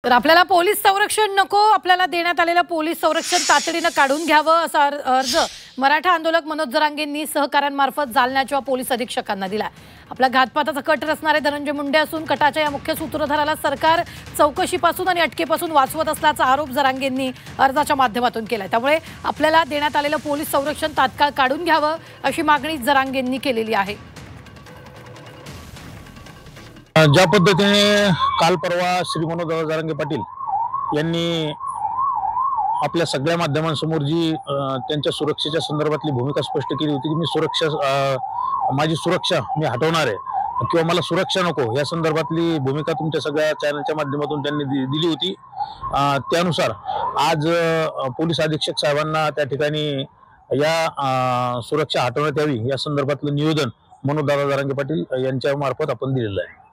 तर आपल्याला पोलीस संरक्षण नको, आपल्याला देण्यात आलेलं पोलीस संरक्षण तातडीने काढून घ्यावं असा अर्ज मराठा आंदोलक मनोज जरांगेंनी सहकाऱ्यांमार्फत जालन्याच्या पोलीस अधीक्षकांना दिला। आपला घातपाताचा कट रचणारे धनंजय मुंडे असून कटाच्या या मुख्य सूत्रधाराला सरकार चौकशीपासून आणि अटकेपासून वाचवत असल्याचा आरोप जरांगेंनी अर्जाच्या माध्यमातून केला। त्यामुळे आपल्याला देण्यात आलेलं पोलीस संरक्षण तात्काळ काढून घ्यावं अशी मागणी जरांगेंनी केलेली आहे। ज्या पद्धतीने काल परवा श्री मनोज जरांगे पाटील यांनी आपल्या सगळ्या माध्यमांसमोर जी त्यांच्या सुरक्षेच्या संदर्भातली भूमिका स्पष्ट केली होती की मी माझी सुरक्षा मी हटवणार आहे किंवा मला सुरक्षा नको या संदर्भातली भूमिका तुमच्या सगळ्या चॅनलच्या माध्यमातून त्यांनी दिली होती। त्यानुसार आज पोलीस अधीक्षक साहेबांना त्या ठिकाणी या सुरक्षा हटवण्यात यावी या संदर्भातलं निवेदन मनोज जरांगे पाटील यांच्या मार्फत आपण दिलेलं आहे।